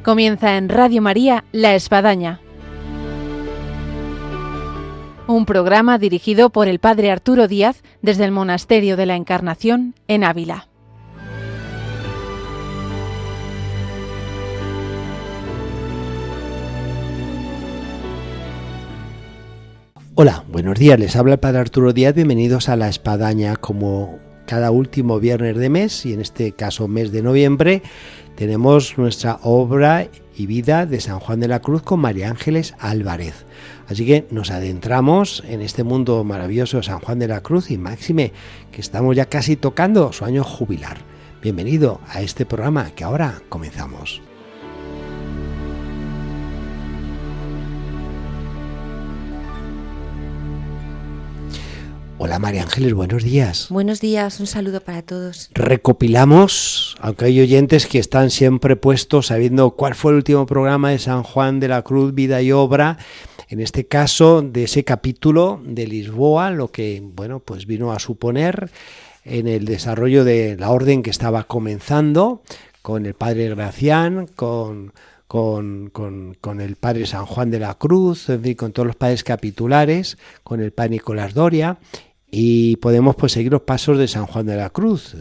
Comienza en Radio María La Espadaña, un programa dirigido por el Padre Arturo Díaz desde el Monasterio de la Encarnación en Ávila. Hola, buenos días, les habla el Padre Arturo Díaz, bienvenidos a La Espadaña. Como cada último viernes de mes, y en este caso mes de noviembre, tenemos nuestra obra y vida de San Juan de la Cruz con María Ángeles Álvarez. Así que nos adentramos en este mundo maravilloso de San Juan de la Cruz y máxime que estamos ya casi tocando su año jubilar. Bienvenido a este programa que ahora comenzamos. Hola María Ángeles, buenos días. Buenos días, un saludo para todos. Recopilamos, aunque hay oyentes que están siempre puestos sabiendo cuál fue el último programa de San Juan de la Cruz, vida y obra, en este caso de ese capítulo de Lisboa, lo que pues vino a suponer en el desarrollo de la orden que estaba comenzando con el padre Gracián, con el padre San Juan de la Cruz, en fin, con todos los padres capitulares, con el padre Nicolás Doria, y podemos seguir los pasos de San Juan de la Cruz,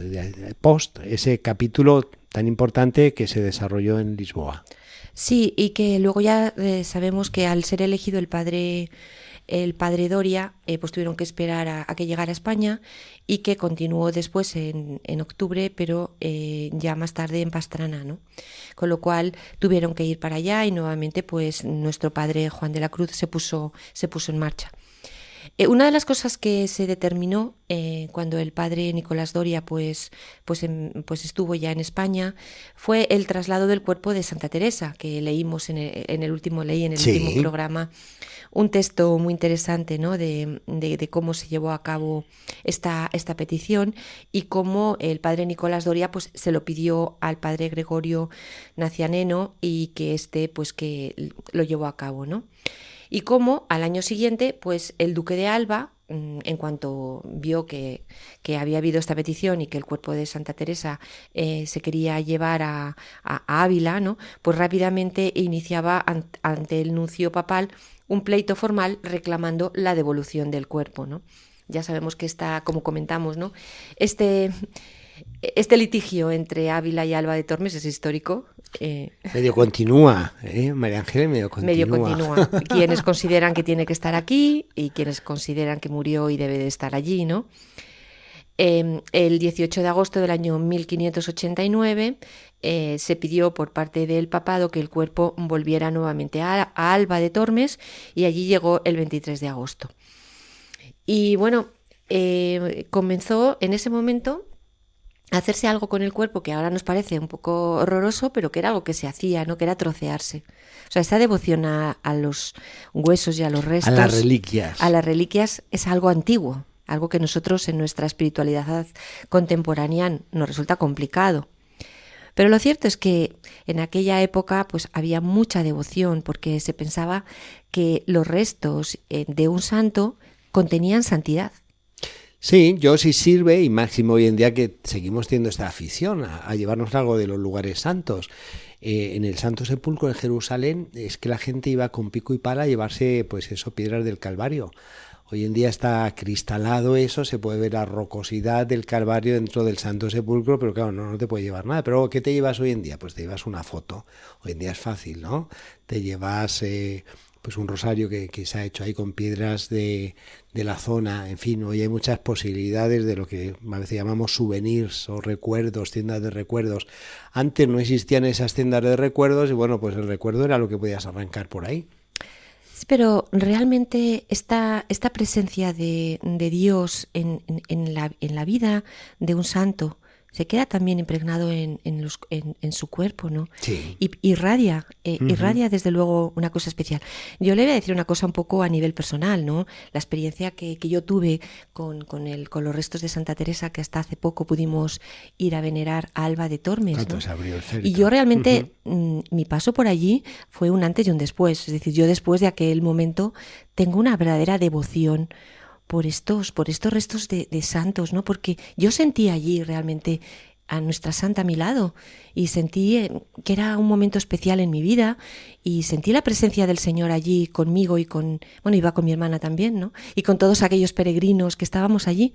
post ese capítulo tan importante que se desarrolló en Lisboa. Sí, y que luego ya sabemos que al ser elegido el padre Doria, pues tuvieron que esperar a que llegara a España, y que continuó después en octubre, pero ya más tarde en Pastrana, ¿no? Con lo cual tuvieron que ir para allá y nuevamente pues nuestro padre Juan de la Cruz se puso en marcha. Una de las cosas que se determinó cuando el padre Nicolás Doria pues estuvo ya en España fue el traslado del cuerpo de Santa Teresa, que leímos en el último programa, un texto muy interesante, ¿no? de cómo se llevó a cabo esta petición y cómo el padre Nicolás Doria pues se lo pidió al padre Gregorio Nacianeno y que que lo llevó a cabo, ¿no? Y cómo al año siguiente, pues el duque de Alba, en cuanto vio que había habido esta petición y que el cuerpo de Santa Teresa se quería llevar a Ávila, ¿no? Pues rápidamente iniciaba ante el nuncio papal un pleito formal reclamando la devolución del cuerpo, ¿no? Ya sabemos que está, como comentamos, ¿no? Este litigio entre Ávila y Alba de Tormes es histórico. Medio continúa, María Ángeles, medio continúa. Quienes consideran que tiene que estar aquí y quienes consideran que murió y debe de estar allí, ¿no? El 18 de agosto del año 1589 se pidió por parte del papado que el cuerpo volviera nuevamente a Alba de Tormes, y allí llegó el 23 de agosto. Y bueno, comenzó en ese momento hacerse algo con el cuerpo que ahora nos parece un poco horroroso, pero que era algo que se hacía, ¿no? Que era trocearse. O sea, esta devoción a los huesos y a los restos, a las reliquias es algo antiguo, algo que nosotros en nuestra espiritualidad contemporánea nos resulta complicado. Pero lo cierto es que en aquella época pues había mucha devoción, porque se pensaba que los restos de un santo contenían santidad. Sí, yo sí sirve, y máximo hoy en día que seguimos teniendo esta afición a llevarnos algo de los lugares santos. En el Santo Sepulcro en Jerusalén es que la gente iba con pico y pala a llevarse piedras del Calvario. Hoy en día está cristalado eso, se puede ver la rocosidad del Calvario dentro del Santo Sepulcro, pero claro, no te puede llevar nada. Pero ¿qué te llevas hoy en día? Pues te llevas una foto. Hoy en día es fácil, ¿no? Te llevas un rosario que se ha hecho ahí con piedras de la zona. En fin, hoy hay muchas posibilidades de lo que a veces llamamos souvenirs o recuerdos, tiendas de recuerdos. Antes no existían esas tiendas de recuerdos y pues el recuerdo era lo que podías arrancar por ahí. Sí, pero realmente esta presencia de Dios en la vida de un santo se queda también impregnado en su cuerpo, ¿no? Sí. Y irradia desde luego una cosa especial. Yo le voy a decir una cosa un poco a nivel personal, ¿no? La experiencia que yo tuve con los restos de Santa Teresa, que hasta hace poco pudimos ir a venerar a Alba de Tormes, ¿no? Se abrió el féretro. Y yo realmente, mi paso por allí fue un antes y un después. Es decir, yo después de aquel momento tengo una verdadera devoción por estos restos de santos, ¿no? Porque yo sentí allí realmente a nuestra santa a mi lado y sentí que era un momento especial en mi vida y sentí la presencia del Señor allí conmigo y iba con mi hermana también, ¿no? Y con todos aquellos peregrinos que estábamos allí.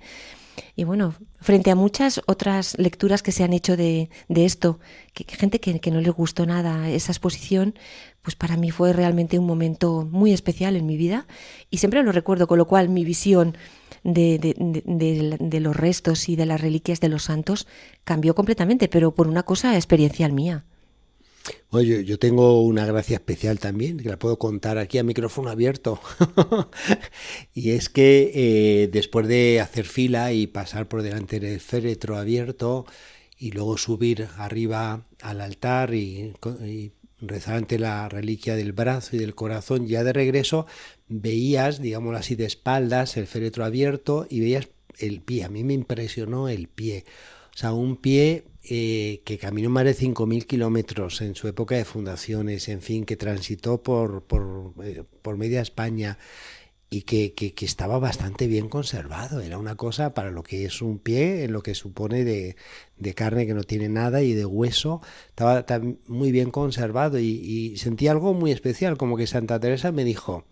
Y bueno, frente a muchas otras lecturas que se han hecho de esto, que gente que no les gustó nada esa exposición, pues para mí fue realmente un momento muy especial en mi vida y siempre lo recuerdo, con lo cual mi visión de los restos y de las reliquias de los santos cambió completamente, pero por una cosa experiencial mía. Oye, yo tengo una gracia especial también, que la puedo contar aquí a micrófono abierto. Y es que después de hacer fila y pasar por delante del féretro abierto y luego subir arriba al altar y rezar ante la reliquia del brazo y del corazón, ya de regreso veías, digámoslo así, de espaldas el féretro abierto y veías el pie. A mí me impresionó el pie. O sea, un pie que caminó más de 5.000 kilómetros en su época de fundaciones, en fin, que transitó por media España y que estaba bastante bien conservado. Era una cosa para lo que es un pie, en lo que supone de carne que no tiene nada y de hueso, estaba muy bien conservado y sentí algo muy especial, como que Santa Teresa me dijo,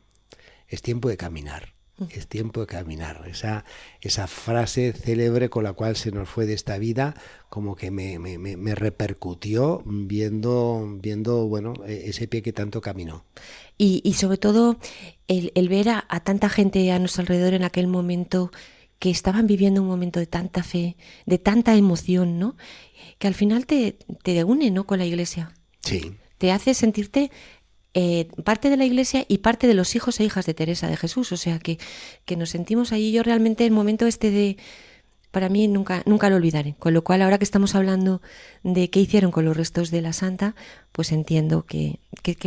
es tiempo de caminar. Es tiempo de caminar. Esa frase célebre con la cual se nos fue de esta vida, como que me repercutió viendo bueno, ese pie que tanto caminó. Y sobre todo el ver a tanta gente a nuestro alrededor en aquel momento que estaban viviendo un momento de tanta fe, de tanta emoción, ¿no? Que al final te une, ¿no?, con la Iglesia. Sí. Te hace sentirte parte de la Iglesia y parte de los hijos e hijas de Teresa de Jesús, o sea que nos sentimos ahí. Yo realmente el momento para mí nunca lo olvidaré, con lo cual ahora que estamos hablando de qué hicieron con los restos de la santa, pues entiendo que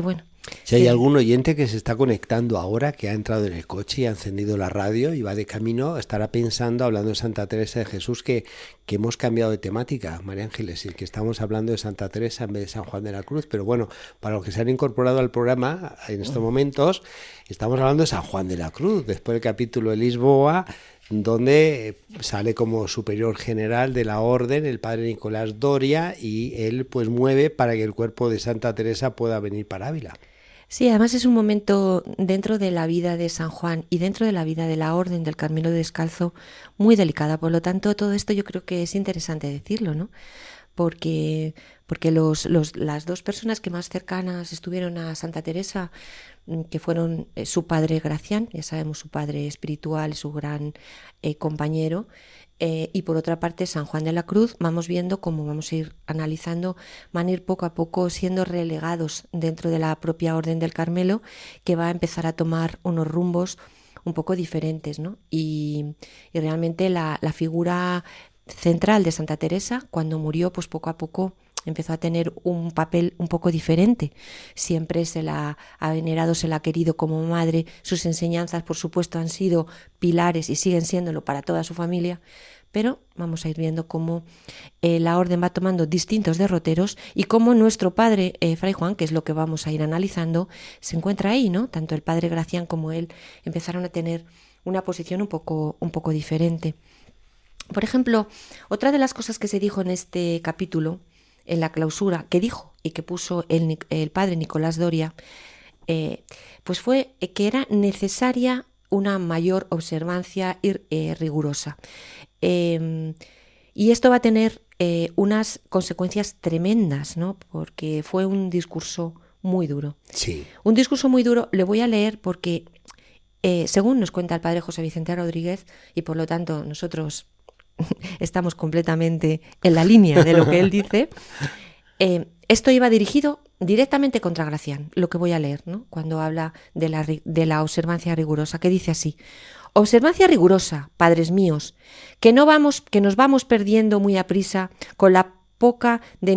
bueno. Si hay algún oyente que se está conectando ahora, que ha entrado en el coche y ha encendido la radio y va de camino, estará pensando, hablando de Santa Teresa de Jesús, que hemos cambiado de temática, María Ángeles, y que estamos hablando de Santa Teresa en vez de San Juan de la Cruz. Pero bueno, para los que se han incorporado al programa en estos momentos, estamos hablando de San Juan de la Cruz, después del capítulo de Lisboa, donde sale como superior general de la orden el padre Nicolás Doria y él pues mueve para que el cuerpo de Santa Teresa pueda venir para Ávila. Sí, además es un momento dentro de la vida de San Juan y dentro de la vida de la Orden del Carmelo Descalzo muy delicada. Por lo tanto, todo esto yo creo que es interesante decirlo, ¿no? Porque las dos personas que más cercanas estuvieron a Santa Teresa, que fueron su padre Gracián, ya sabemos, su padre espiritual, su gran compañero, y por otra parte San Juan de la Cruz, vamos viendo cómo vamos a ir analizando, van a ir poco a poco siendo relegados dentro de la propia Orden del Carmelo, que va a empezar a tomar unos rumbos un poco diferentes, ¿no? Y realmente la figura central de Santa Teresa, cuando murió, pues poco a poco empezó a tener un papel un poco diferente. Siempre se la ha venerado, se la ha querido como madre. Sus enseñanzas, por supuesto, han sido pilares y siguen siéndolo para toda su familia. Pero vamos a ir viendo cómo la orden va tomando distintos derroteros y cómo nuestro padre, Fray Juan, que es lo que vamos a ir analizando, se encuentra ahí, ¿no? Tanto el padre Gracián como él empezaron a tener una posición un poco diferente. Por ejemplo, otra de las cosas que se dijo en este capítulo, en la clausura, que dijo y que puso el padre Nicolás Doria, pues fue que era necesaria una mayor observancia rigurosa. Y esto va a tener unas consecuencias tremendas, ¿no? Porque fue un discurso muy duro. Sí. Un discurso muy duro, le voy a leer porque, según nos cuenta el padre José Vicente Rodríguez, y por lo tanto nosotros estamos completamente en la línea de lo que él dice, esto iba dirigido directamente contra Gracián, lo que voy a leer, ¿no? Cuando habla de la observancia rigurosa, que dice así: observancia rigurosa, padres míos, que nos vamos perdiendo muy aprisa con la poca de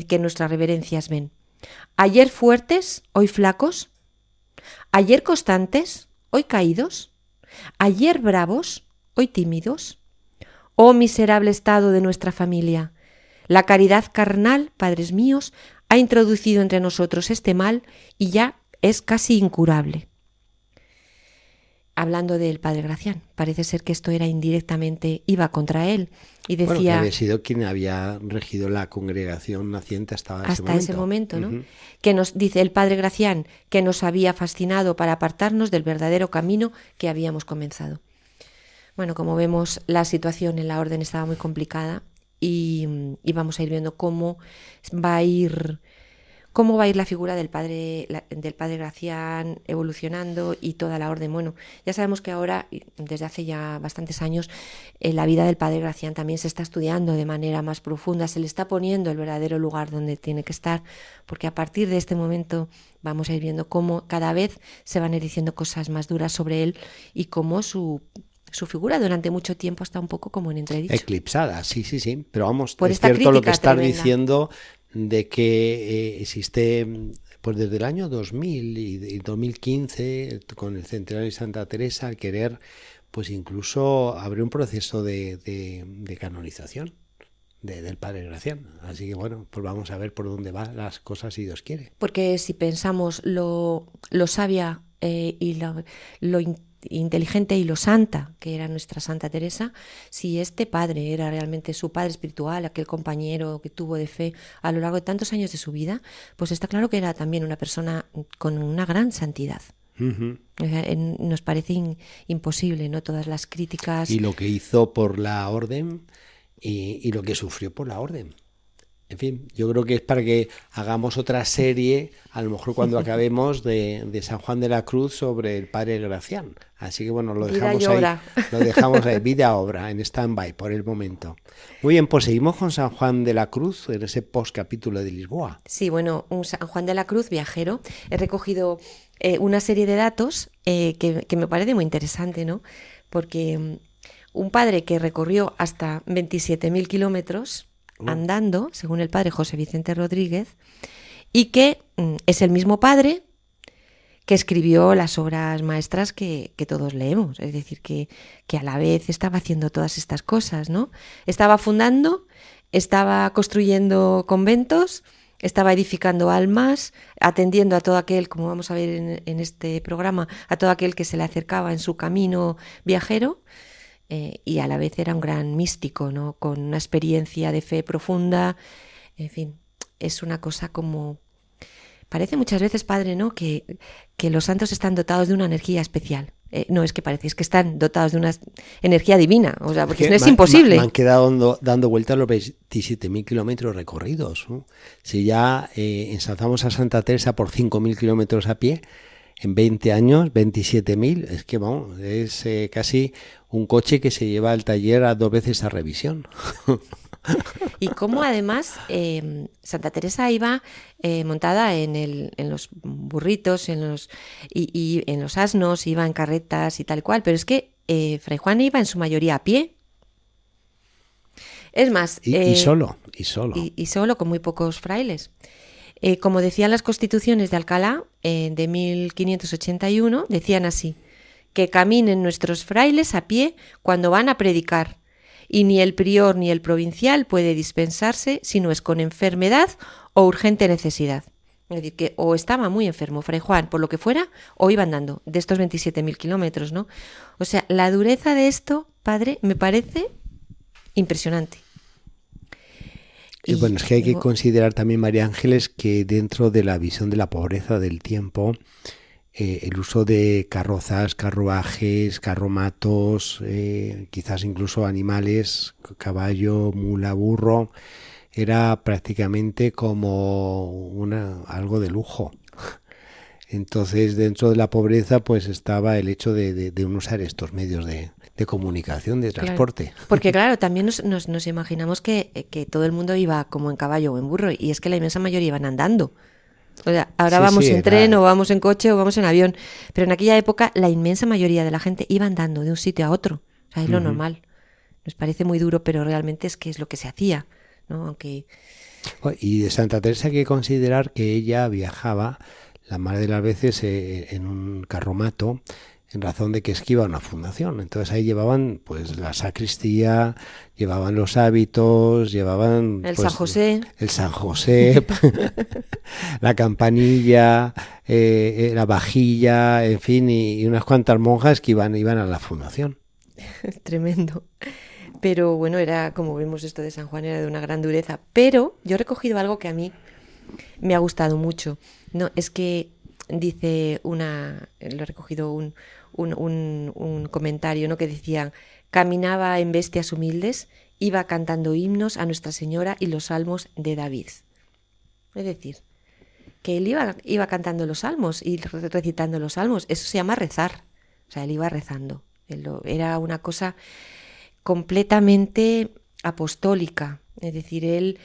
que nuestras reverencias ven. Ayer fuertes, hoy flacos. Ayer constantes, hoy caídos. Ayer bravos, hoy tímidos. Oh miserable estado de nuestra familia. La caridad carnal, padres míos, ha introducido entre nosotros este mal y ya es casi incurable. hablando del padre Gracián. Parece ser que esto era indirectamente, iba contra él y Bueno, que decía... había sido quien había regido la congregación naciente hasta ese momento, ¿no? Uh-huh. Que nos dice el padre Gracián que nos había fascinado para apartarnos del verdadero camino que habíamos comenzado. Bueno, como vemos, la situación en la orden estaba muy complicada y vamos a ir viendo cómo va a ir la figura del padre Gracián evolucionando y toda la orden. Bueno, ya sabemos que ahora, desde hace ya bastantes años, la vida del padre Gracián también se está estudiando de manera más profunda, se le está poniendo el verdadero lugar donde tiene que estar, porque a partir de este momento vamos a ir viendo cómo cada vez se van diciendo cosas más duras sobre él y cómo su figura durante mucho tiempo está un poco como en entredicho. Eclipsada, sí. Pero vamos, por es cierto lo que estás tremenda. diciendo de que existe, pues desde el año 2000 y 2015, con el centenario de Santa Teresa, al querer, pues incluso abrir un proceso de canonización del padre Gracián. Así que bueno, pues vamos a ver por dónde van las cosas si Dios quiere. Porque si pensamos lo sabia y lo inteligente y lo santa que era nuestra Santa Teresa, si este padre era realmente su padre espiritual, aquel compañero que tuvo de fe a lo largo de tantos años de su vida, pues está claro que era también una persona con una gran santidad. Uh-huh. O sea, nos parece imposible, ¿no? Todas las críticas. Y lo que hizo por la orden y lo que sufrió por la orden. En fin, yo creo que es para que hagamos otra serie, a lo mejor cuando acabemos, de San Juan de la Cruz sobre el padre Gracián. Así que bueno, lo dejamos ahí, vida-obra, en stand-by por el momento. Muy bien, pues seguimos con San Juan de la Cruz en ese post-capítulo de Lisboa. Sí, bueno, un San Juan de la Cruz viajero. He recogido una serie de datos que me parece muy interesante, ¿no? Porque un padre que recorrió hasta 27.000 kilómetros andando, según el padre José Vicente Rodríguez, y que es el mismo padre que escribió las obras maestras que todos leemos. Es decir, que a la vez estaba haciendo todas estas cosas, ¿no? Estaba fundando, estaba construyendo conventos, estaba edificando almas, atendiendo a todo aquel, como vamos a ver en este programa, a todo aquel que se le acercaba en su camino viajero. Y a la vez era un gran místico, ¿no? Con una experiencia de fe profunda. En fin, es una cosa como... Parece muchas veces, padre, ¿no? Que los santos están dotados de una energía especial. No es que parece, es que están dotados de una energía divina. O sea, porque es imposible. Me han quedado dando vueltas los 27.000 kilómetros recorridos, ¿no? Si ya ensalzamos a Santa Teresa por 5.000 kilómetros a pie, en 20 años, 27.000, es que vamos, es casi un coche que se lleva al taller a 2 veces a revisión. Y cómo además Santa Teresa iba montada en los burritos, y en los asnos, iba en carretas y tal cual, pero es que Fray Juan iba en su mayoría a pie. Es más... Y solo. Y solo, con muy pocos frailes. Como decían las constituciones de Alcalá de 1581, decían así: que caminen nuestros frailes a pie cuando van a predicar, y ni el prior ni el provincial puede dispensarse si no es con enfermedad o urgente necesidad. Es decir, que o estaba muy enfermo Fray Juan, por lo que fuera, o iba andando de estos 27.000 kilómetros, ¿no? O sea, la dureza de esto, padre, me parece impresionante. Y bueno, es que hay que considerar también, María Ángeles, que dentro de la visión de la pobreza del tiempo, el uso de carrozas, carruajes, carromatos, quizás incluso animales, caballo, mula, burro, era prácticamente como algo de lujo. Entonces, dentro de la pobreza, pues estaba el hecho de usar estos medios de comunicación, de transporte. Claro, porque claro, también nos imaginamos que todo el mundo iba como en caballo o en burro, y es que la inmensa mayoría iban andando. O sea, ahora vamos en tren o vamos en coche o vamos en avión, pero en aquella época la inmensa mayoría de la gente iba andando de un sitio a otro. O sea, es lo normal. Nos parece muy duro, pero realmente es que es lo que se hacía, ¿no? Aunque... Y de Santa Teresa hay que considerar que ella viajaba la mayoría de las veces en un carromato, en razón de que es que iba a una fundación. Entonces ahí llevaban pues la sacristía, llevaban los hábitos, llevaban El pues, San José. el San José, la campanilla, la vajilla, en fin, y unas cuantas monjas que iban a la fundación. Tremendo. Pero bueno, era, como vemos, esto de San Juan era de una gran dureza. Pero yo he recogido algo que a mí me ha gustado mucho. No, es que dice lo he recogido un comentario, ¿no? Que decía: caminaba en bestias humildes, iba cantando himnos a Nuestra Señora y los salmos de David. Es decir, que él iba cantando los salmos y recitando los salmos. Eso se llama rezar. O sea, él iba rezando. Era una cosa completamente apostólica. Es decir,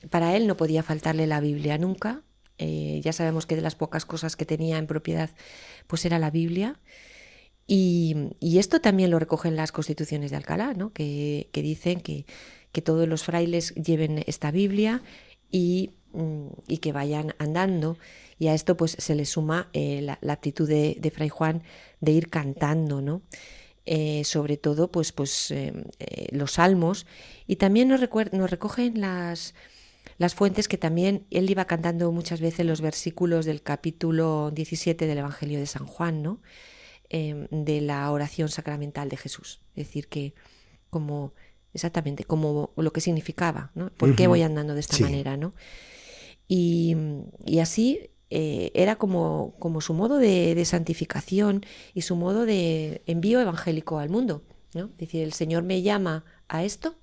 para él no podía faltarle la Biblia nunca. Ya sabemos que de las pocas cosas que tenía en propiedad pues era la Biblia. Y esto también lo recogen las constituciones de Alcalá, ¿no? Que dicen que todos los frailes lleven esta Biblia y que vayan andando. Y a esto pues se le suma la actitud de Fray Juan de ir cantando, ¿no? Sobre todo pues los salmos, y también nos recogen las fuentes que también él iba cantando muchas veces los versículos del capítulo 17 del Evangelio de San Juan, ¿no? De la oración sacramental de Jesús. Es decir, que exactamente como lo que significaba, ¿no? ¿Por qué voy andando de esta manera, ¿no? Y así era como su modo de santificación y su modo de envío evangélico al mundo, ¿no? Es decir, el Señor me llama a esto,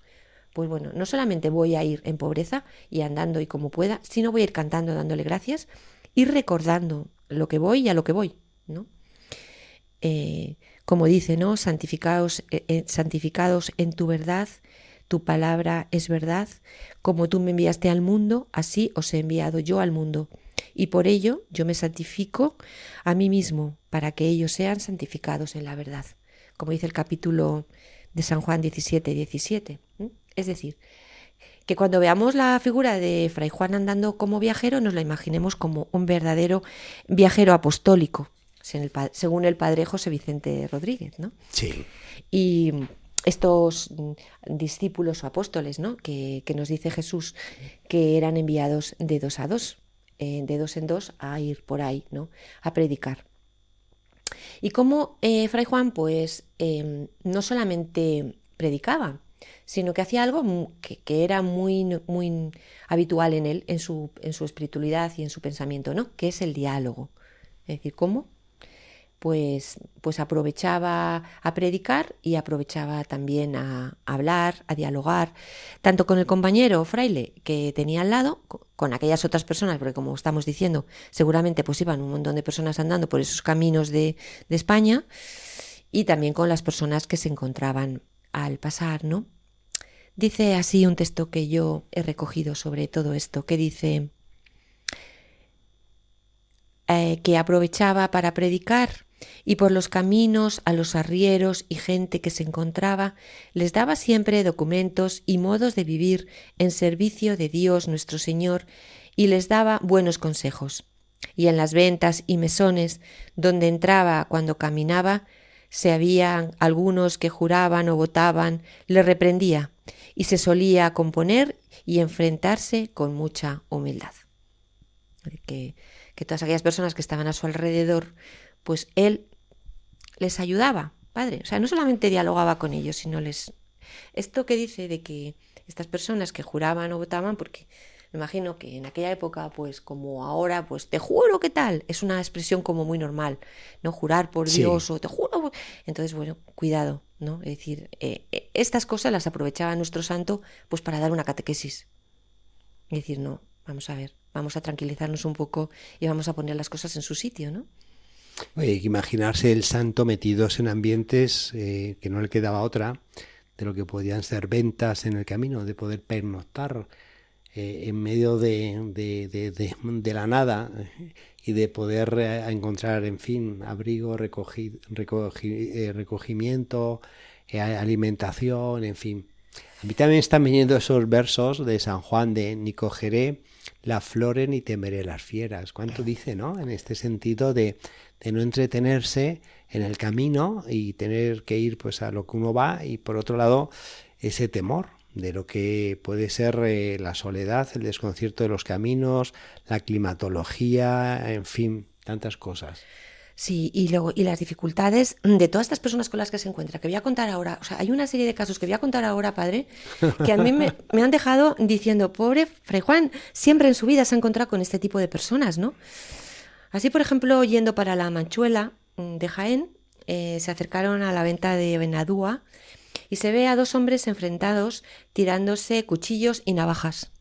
pues bueno, no solamente voy a ir en pobreza y andando y como pueda, sino voy a ir cantando, dándole gracias y recordando lo que voy y a lo que voy, ¿no? Como dice, ¿no? Santificados en tu verdad, tu palabra es verdad, como tú me enviaste al mundo, así os he enviado yo al mundo. Y por ello yo me santifico a mí mismo, para que ellos sean santificados en la verdad. Como dice el capítulo de San Juan 17:17. Es decir, que cuando veamos la figura de Fray Juan andando como viajero, nos la imaginemos como un verdadero viajero apostólico, según el padre José Vicente Rodríguez, ¿no? Sí. Y estos discípulos o apóstoles, ¿no? que nos dice Jesús que eran enviados de 2 a 2, de 2 en 2 a ir por ahí, ¿no? A predicar. Y como Fray Juan, pues no solamente predicaba, sino que hacía algo que era muy, muy habitual en él, en su espiritualidad y en su pensamiento, ¿no? Que es el diálogo. Es decir, ¿cómo? Pues aprovechaba a predicar y aprovechaba también a hablar, a dialogar, tanto con el compañero fraile que tenía al lado, con aquellas otras personas, porque como estamos diciendo, seguramente pues iban un montón de personas andando por esos caminos de España, y también con las personas que se encontraban al pasar, ¿no? Dice así un texto que yo he recogido sobre todo esto, que dice que aprovechaba para predicar, y por los caminos a los arrieros y gente que se encontraba les daba siempre documentos y modos de vivir en servicio de Dios nuestro Señor, y les daba buenos consejos. Y en las ventas y mesones donde entraba cuando caminaba, se habían algunos que juraban o votaban, le reprendía, y se solía componer y enfrentarse con mucha humildad. Que todas aquellas personas que estaban a su alrededor, pues él les ayudaba, padre. O sea, no solamente dialogaba con ellos, sino esto que dice de que estas personas que juraban o votaban, porque me imagino que en aquella época, pues como ahora, pues te juro que tal, es una expresión como muy normal, ¿no? Jurar por Dios o te juro. Entonces, bueno, cuidado, ¿no? Es decir, estas cosas las aprovechaba nuestro santo pues para dar una catequesis. Es decir, no, vamos a ver, vamos a tranquilizarnos un poco y vamos a poner las cosas en su sitio, ¿no? Oye, hay que imaginarse el santo metidos en ambientes que no le quedaba otra, de lo que podían ser ventas en el camino, de poder pernoctar en medio de la nada y de poder encontrar, en fin, abrigo, recogimiento, alimentación, en fin. A mí también están viniendo esos versos de San Juan de ni cogeré la flor ni temeré las fieras. ¿Cuánto dice, no? En este sentido de no entretenerse en el camino y tener que ir pues a lo que uno va, y por otro lado ese temor de lo que puede ser la soledad, el desconcierto de los caminos, la climatología, en fin, tantas cosas. Sí, y luego, y las dificultades de todas estas personas con las que se encuentra, que voy a contar ahora. O sea, hay una serie de casos que voy a contar ahora, padre, que a mí me han dejado diciendo, pobre Fray Juan, siempre en su vida se ha encontrado con este tipo de personas, ¿no? Así, por ejemplo, yendo para la Manchuela de Jaén, se acercaron a la venta de Benadúa y se ve a dos hombres enfrentados tirándose cuchillos y navajas.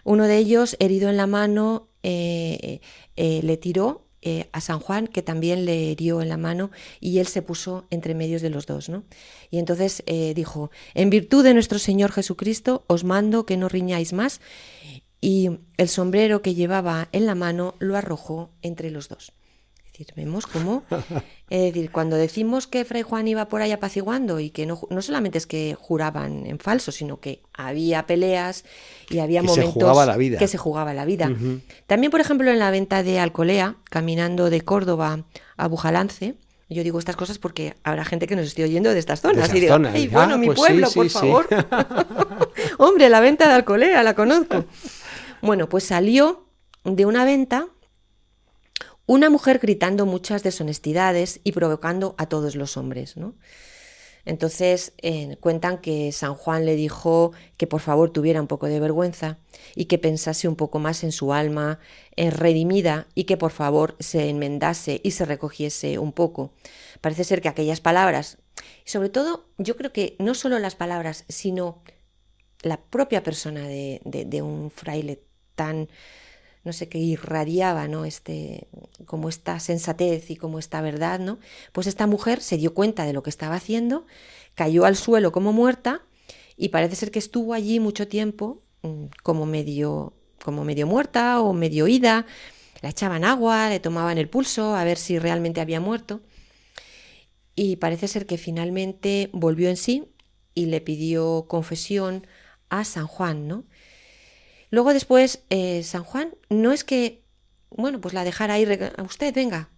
Uno de ellos, herido en la mano, le tiró a San Juan, que también le hirió en la mano, y él se puso entre medios de los dos, ¿no? Y entonces dijo, en virtud de nuestro Señor Jesucristo, os mando que no riñáis más, y el sombrero que llevaba en la mano lo arrojó entre los dos. Es decir, vemos cómo, es decir, cuando decimos que Fray Juan iba por ahí apaciguando y que no solamente es que juraban en falso, sino que había peleas y había que momentos se jugaba la vida. Que se jugaba la vida. Uh-huh. También, por ejemplo, en la venta de Alcolea, caminando de Córdoba a Bujalance, yo digo estas cosas porque habrá gente que nos esté oyendo de estas zonas. De y digo, zonas. ¡ay, bueno, mi pues pueblo, sí, por sí, favor! Sí. Hombre, la venta de Alcolea, la conozco. Bueno, pues salió de una venta una mujer gritando muchas deshonestidades y provocando a todos los hombres, ¿no? Entonces cuentan que San Juan le dijo que por favor tuviera un poco de vergüenza y que pensase un poco más en su alma redimida y que por favor se enmendase y se recogiese un poco. Parece ser que aquellas palabras, y sobre todo yo creo que no solo las palabras, sino la propia persona de un fraile tan, no sé, que irradiaba, ¿no? Como esta sensatez y como esta verdad, ¿no? Pues esta mujer se dio cuenta de lo que estaba haciendo, cayó al suelo como muerta y parece ser que estuvo allí mucho tiempo como medio muerta o medio ida. La echaban agua, le tomaban el pulso a ver si realmente había muerto. Y parece ser que finalmente volvió en sí y le pidió confesión a San Juan, ¿no? Luego después San Juan no es que, bueno, pues la dejara ir, a usted, venga,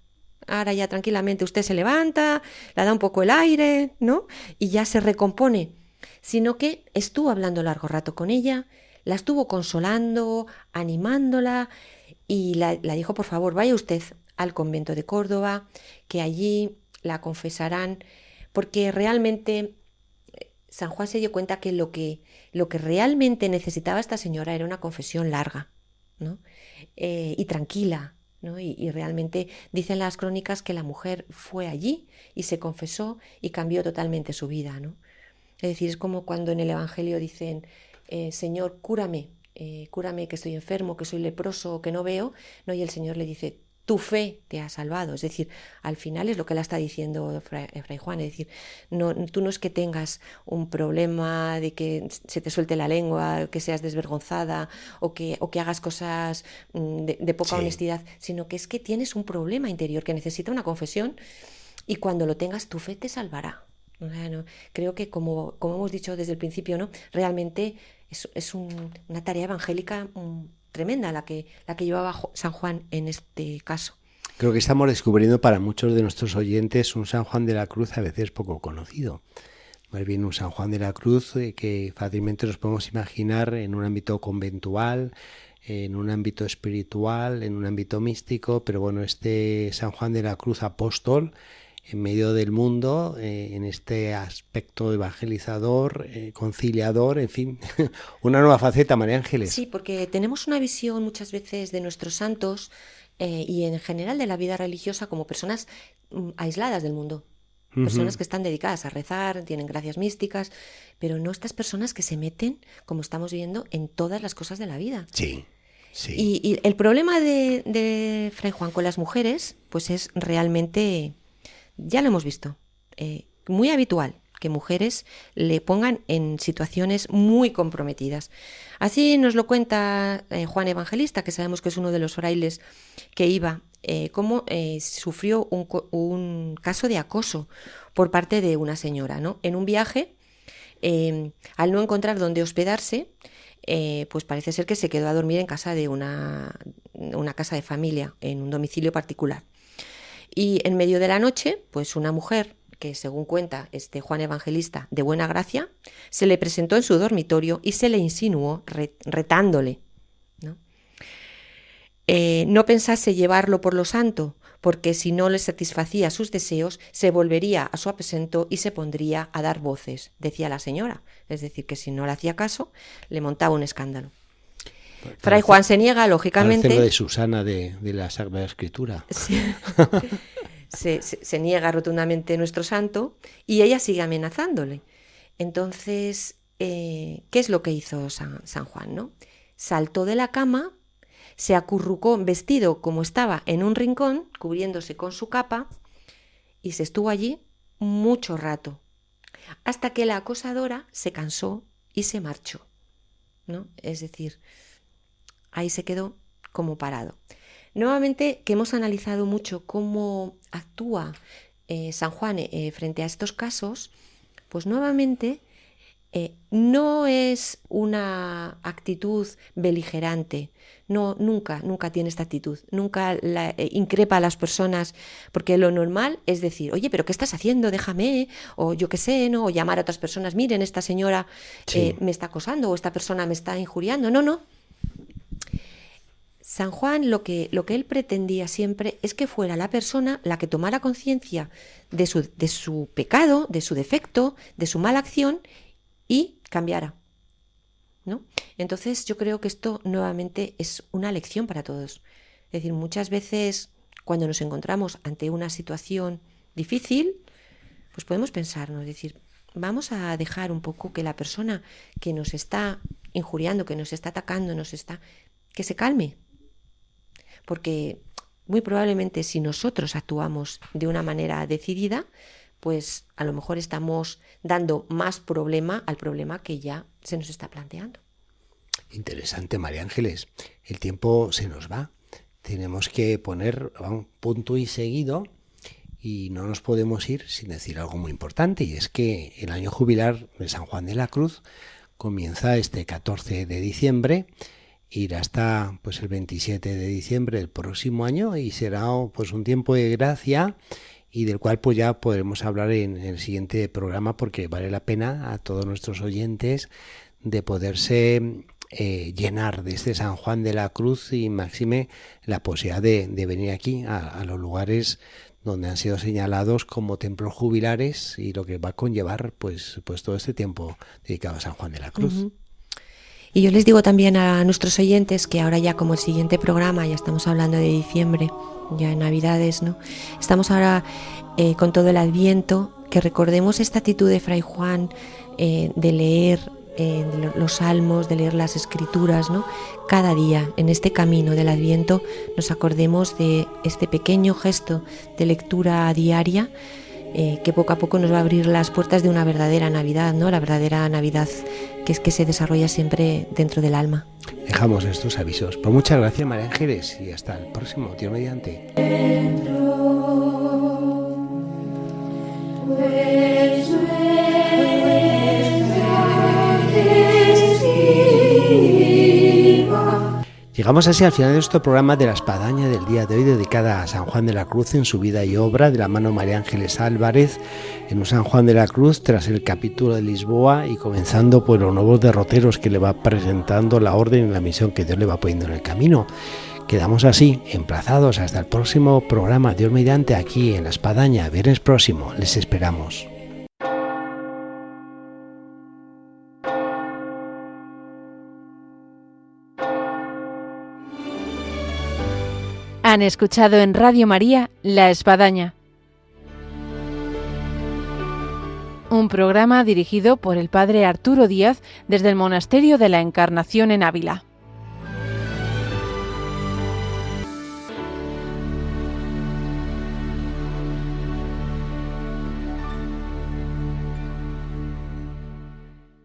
ahora ya tranquilamente usted se levanta, le da un poco el aire, ¿no? Y ya se recompone, sino que estuvo hablando largo rato con ella, la estuvo consolando, animándola y la dijo, por favor, vaya usted al convento de Córdoba, que allí la confesarán, porque realmente San Juan se dio cuenta que lo que realmente necesitaba esta señora era una confesión larga, ¿no? Y tranquila, ¿no? Y realmente dicen las crónicas que la mujer fue allí y se confesó y cambió totalmente su vida, ¿no? Es decir, es como cuando en el Evangelio dicen, Señor, cúrame, cúrame que estoy enfermo, que soy leproso, que no veo, ¿no? Y el Señor le dice, tu fe te ha salvado. Es decir, al final es lo que la está diciendo Fray Juan, es decir, tú no es que tengas un problema de que se te suelte la lengua, que seas desvergonzada o que hagas cosas de poca honestidad, sino que es que tienes un problema interior que necesita una confesión y cuando lo tengas tu fe te salvará. Bueno, creo que como hemos dicho desde el principio, ¿no? Realmente es una tarea evangélica tremenda la que llevaba San Juan en este caso. Creo que estamos descubriendo para muchos de nuestros oyentes un San Juan de la Cruz a veces poco conocido. Más bien un San Juan de la Cruz que fácilmente nos podemos imaginar en un ámbito conventual, en un ámbito espiritual, en un ámbito místico, pero bueno, este San Juan de la Cruz apóstol en medio del mundo, en este aspecto evangelizador, conciliador, en fin, una nueva faceta, María Ángeles. Sí, porque tenemos una visión muchas veces de nuestros santos y en general de la vida religiosa como personas aisladas del mundo. Personas que están dedicadas a rezar, tienen gracias místicas, pero no estas personas que se meten, como estamos viendo, en todas las cosas de la vida. Sí, sí. Y el problema de Fray Juan con las mujeres, pues es realmente, ya lo hemos visto, muy habitual que mujeres le pongan en situaciones muy comprometidas. Así nos lo cuenta Juan Evangelista, que sabemos que es uno de los frailes que iba, cómo sufrió un caso de acoso por parte de una señora, ¿no? En un viaje al no encontrar dónde hospedarse, pues parece ser que se quedó a dormir en casa de una casa de familia, en un domicilio particular. Y en medio de la noche, pues una mujer, que según cuenta Juan Evangelista, de buena gracia, se le presentó en su dormitorio y se le insinuó retándole, ¿no? No pensase llevarlo por lo santo, porque si no le satisfacía sus deseos, se volvería a su aposento y se pondría a dar voces, decía la señora. Es decir, que si no le hacía caso, le montaba un escándalo. Fray Juan se niega, lógicamente. Parece lo de Susana de la Sagrada Escritura. Sí. Se niega rotundamente nuestro santo y ella sigue amenazándole. Entonces, ¿qué es lo que hizo San Juan, ¿no? Saltó de la cama, se acurrucó vestido como estaba en un rincón, cubriéndose con su capa, y se estuvo allí mucho rato, hasta que la acosadora se cansó y se marchó, ¿no? Es decir, ahí se quedó como parado. Nuevamente, que hemos analizado mucho cómo actúa San Juan frente a estos casos, pues nuevamente no es una actitud beligerante, no, nunca tiene esta actitud, nunca increpa a las personas, porque lo normal es decir, oye, pero ¿qué estás haciendo? Déjame, o yo qué sé, ¿no? O llamar a otras personas, miren, esta señora me está acosando o esta persona me está injuriando. No. San Juan lo que él pretendía siempre es que fuera la persona la que tomara conciencia de su pecado, de su defecto, de su mala acción y cambiara, ¿no? Entonces yo creo que esto nuevamente es una lección para todos. Es decir, muchas veces cuando nos encontramos ante una situación difícil, pues podemos pensarnos, decir, vamos a dejar un poco que la persona que nos está injuriando, que nos está atacando, que se calme. Porque muy probablemente si nosotros actuamos de una manera decidida, pues a lo mejor estamos dando más problema al problema que ya se nos está planteando. Interesante, María Ángeles. El tiempo se nos va. Tenemos que poner un punto y seguido y no nos podemos ir sin decir algo muy importante, y es que el año jubilar de San Juan de la Cruz comienza este 14 de diciembre, irá hasta pues el 27 de diciembre del próximo año y será pues un tiempo de gracia y del cual pues ya podremos hablar en el siguiente programa, porque vale la pena a todos nuestros oyentes de poderse llenar de este San Juan de la Cruz y máxime la posibilidad de venir aquí a los lugares donde han sido señalados como templos jubilares y lo que va a conllevar pues todo este tiempo dedicado a San Juan de la Cruz. Uh-huh. Y yo les digo también a nuestros oyentes que ahora ya como el siguiente programa, ya estamos hablando de diciembre, ya en Navidades, ¿no? Estamos ahora con todo el Adviento, que recordemos esta actitud de Fray Juan de leer los salmos, de leer las escrituras, ¿no? Cada día en este camino del Adviento nos acordemos de este pequeño gesto de lectura diaria que poco a poco nos va a abrir las puertas de una verdadera Navidad, ¿no? La verdadera Navidad que se desarrolla siempre dentro del alma. Dejamos estos avisos. Pues muchas gracias, María Ángeles, y hasta el próximo, Dios mediante. Llegamos así al final de nuestro programa de la Espadaña del día de hoy, dedicada a San Juan de la Cruz en su vida y obra, de la mano de María Ángeles Álvarez, en un San Juan de la Cruz tras el capítulo de Lisboa y comenzando por los nuevos derroteros que le va presentando la orden y la misión que Dios le va poniendo en el camino. Quedamos así, emplazados hasta el próximo programa, Dios mediante, aquí en la Espadaña, viernes próximo. Les esperamos. Han escuchado en Radio María La Espadaña, un programa dirigido por el padre Arturo Díaz desde el Monasterio de la Encarnación en Ávila.